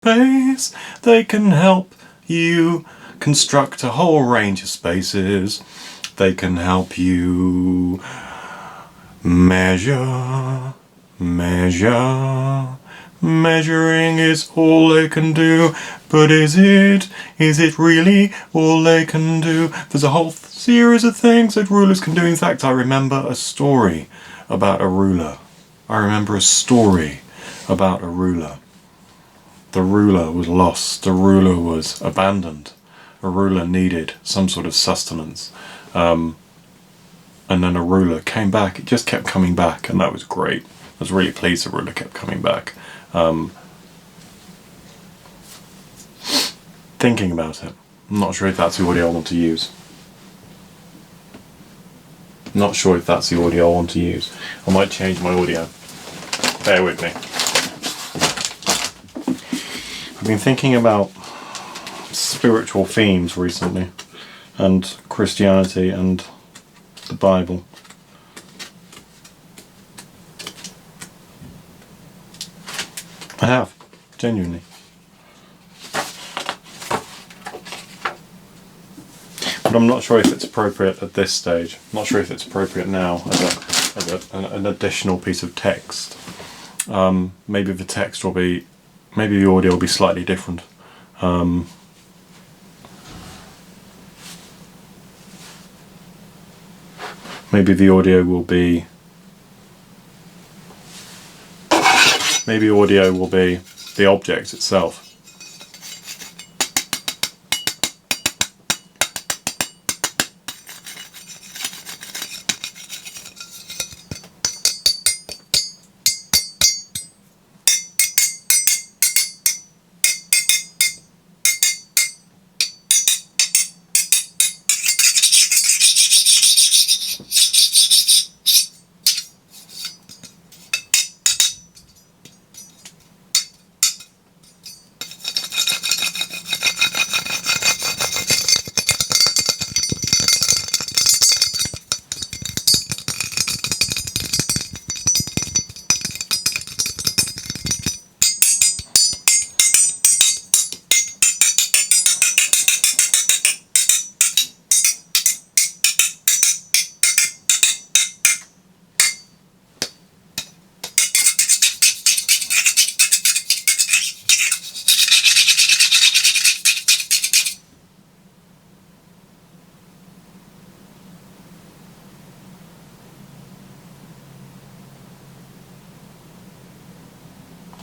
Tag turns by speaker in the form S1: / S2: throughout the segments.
S1: space. They can help you construct a whole range of spaces. They can help you measure. Measuring is all they can do, but is it really all they can do? There's a whole series of things that rulers can do. In fact, I remember a story about a ruler. The ruler was lost. The ruler was abandoned. A ruler needed some sort of sustenance. And then a ruler came back. It just kept coming back, and that was great. I was really pleased the ruler kept coming back. Thinking about it. I'm not sure if that's the audio I want to use. I might change my audio. Bear with me. I've been thinking about spiritual themes recently, and Christianity and the Bible. I have, genuinely. But I'm not sure if it's appropriate at this stage. I'm not sure if it's appropriate now as an additional piece of text. Maybe the text will be, maybe the audio will be slightly different. Maybe the audio will be the object itself.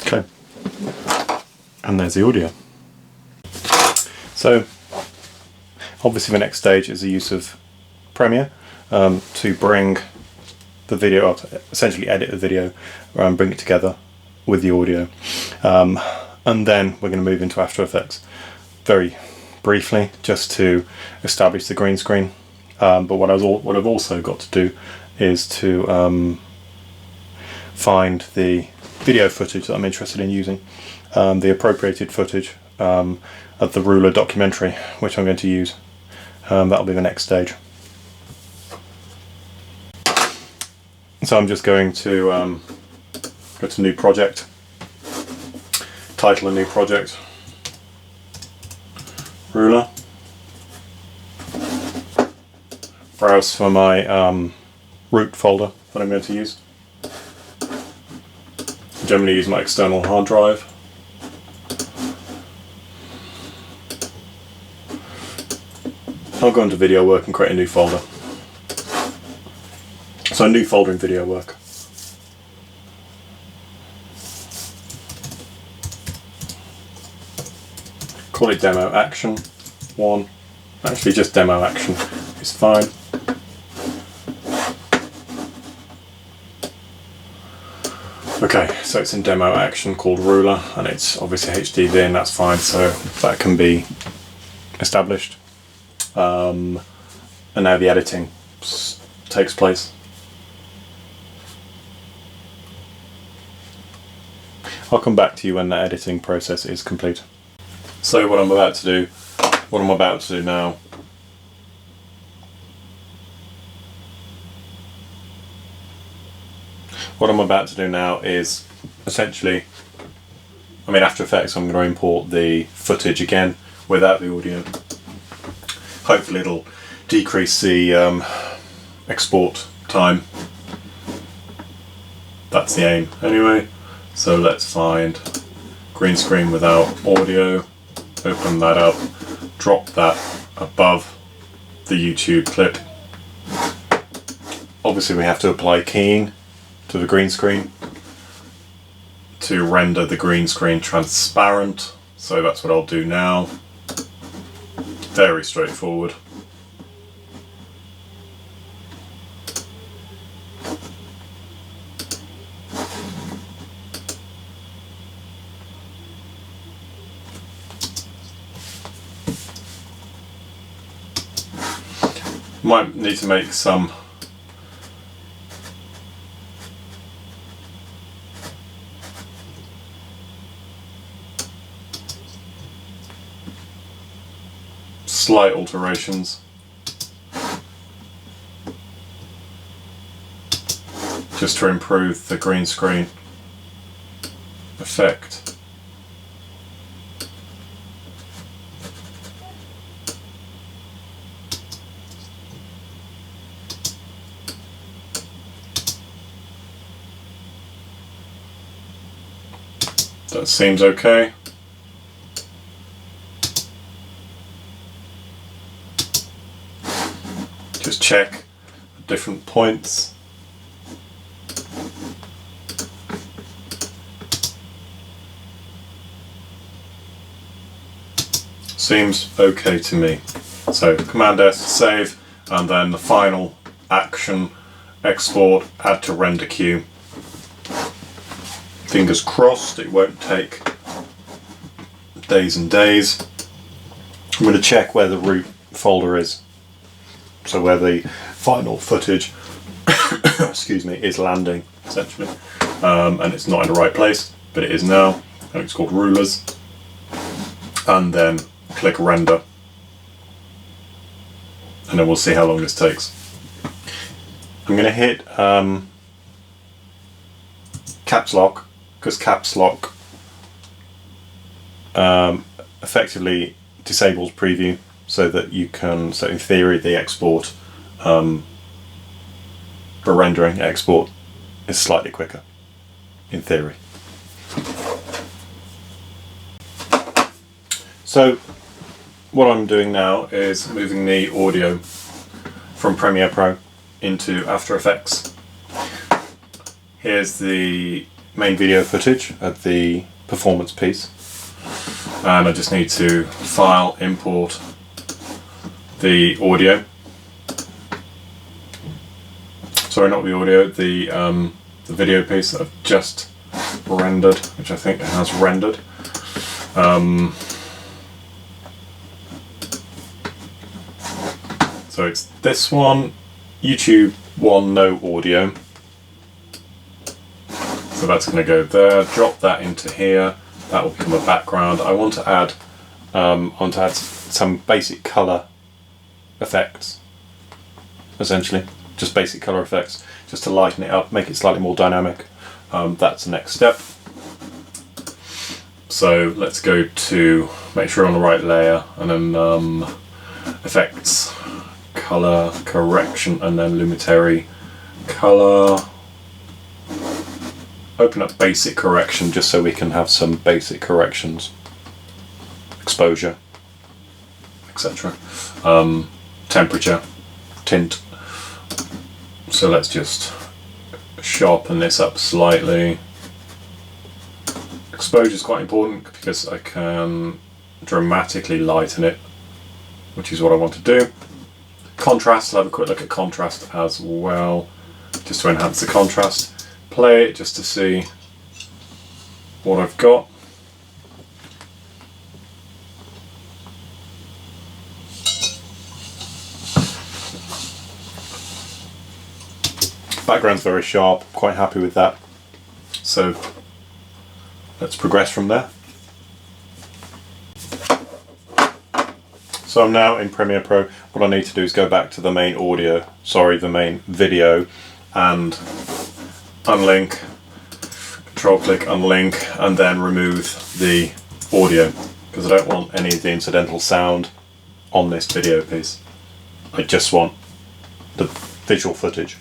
S1: Okay, and there's the audio. So obviously the next stage is the use of Premiere to bring the video up, essentially edit the video and bring it together with the audio, and then we're going to move into After Effects very briefly just to establish the green screen, but what I've also got to do is to find the video footage that I'm interested in using, the appropriated footage of the ruler documentary, which I'm going to use. That'll be the next stage. So I'm just going to go to new project, title a new project, ruler, browse for my root folder that I'm going to use. I generally use my external hard drive. I'll go into video work and create a new folder. So a new folder in video work. Call it demo action 1. Actually just demo action is fine. Okay, so it's in demo action called ruler, and it's obviously HDV, and that's fine, so that can be established. And now the editing takes place. I'll come back to you when the editing process is complete. So what I'm about to do now is essentially I'm in After Effects, I'm going to import the footage again without the audio. Hopefully it'll decrease the export time. That's the aim anyway. So let's find green screen without audio, open that up, drop that above the YouTube clip. Obviously we have to apply keying to the green screen to render the green screen transparent, so that's what I'll do now. Very straightforward. Might need to make some slight alterations just to improve the green screen effect. That seems okay. Just check at different points. Seems okay to me. So Command S to save, and then the final action, export, add to render queue. Fingers crossed it won't take days and days. I'm going to check where the root folder is, so where the final footage excuse me, is landing essentially, and it's not in the right place, but it is now, and it's called rulers. And then click render, and then we'll see how long this takes. I'm going to hit caps lock, because caps lock effectively disables preview, so that you can, so in theory the export for rendering export is slightly quicker, in theory. So what I'm doing now is moving the audio from Premiere Pro into After Effects. Here's the main video footage of the performance piece, and I just need to file, import the audio. Sorry, not the audio, the video piece that I've just rendered, which I think it has rendered. So it's this one, YouTube one, no audio. So that's going to go there, drop that into here, that will become a background. I want to add some basic colour effects, essentially, just basic colour effects, just to lighten it up, make it slightly more dynamic. That's the next step. So let's go to, make sure we're on the right layer, and then effects, colour correction, and then Lumetri colour. Open up basic correction just so we can have some basic corrections, exposure, etc. Temperature, tint. So let's just sharpen this up slightly. Exposure is quite important because I can dramatically lighten it, which is what I want to do. Contrast, I'll have a quick look at contrast as well, just to enhance the contrast. Play it just to see what I've got. Background's very sharp, quite happy with that. So let's progress from there. So I'm now in Premiere Pro. What I need to do is go back to the main the main video, and unlink, control click unlink and then remove the audio because I don't want any of the incidental sound on this video piece. I just want the visual footage.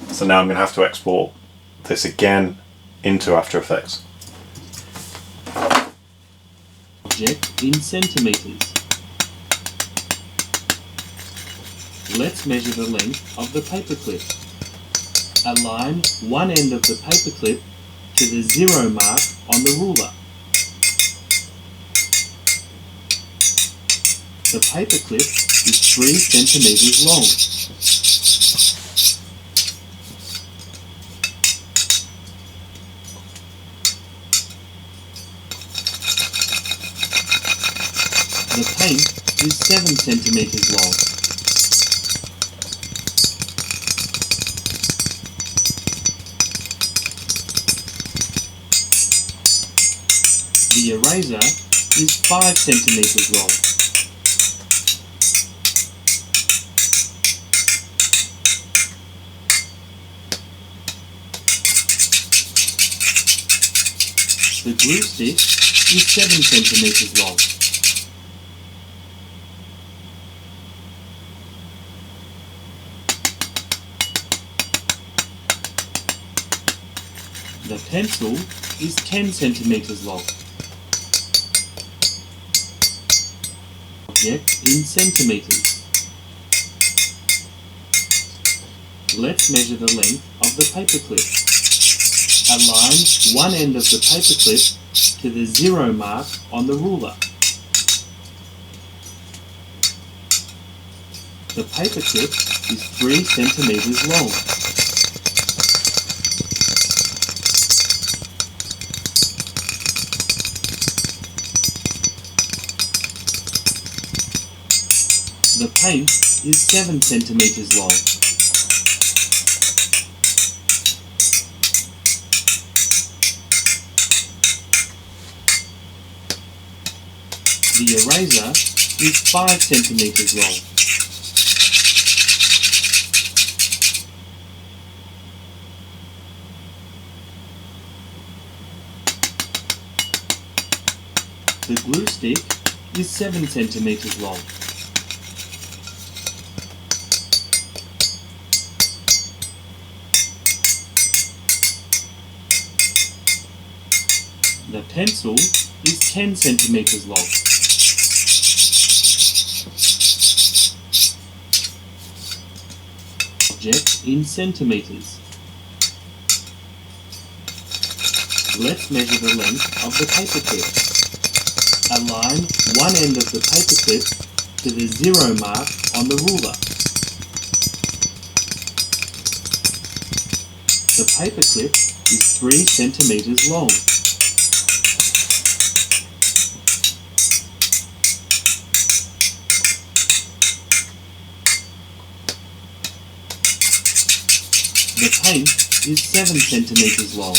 S1: So now I'm going to have to export this again into After Effects.
S2: Object in centimeters. Let's measure the length of the paperclip. Align one end of the paperclip to the 0 mark on the ruler. The paperclip is 3 centimeters long. The paint is 7 centimeters long. The eraser is 5 centimeters long. The glue stick is 7 centimeters long. The pencil is 10 centimeters long. Object in centimeters. Let's measure the length of the paperclip. Align one end of the paperclip to the 0 mark on the ruler. The paperclip is 3 centimeters long. The paint is 7 centimeters long. The eraser is 5 centimeters long. The glue stick is 7 centimeters long. The pencil is 10 centimeters long. Object in centimeters. Let's measure the length of the paperclip. Align one end of the paperclip to the 0 mark on the ruler. The paperclip is 3 centimeters long. The paint is 7 centimeters long.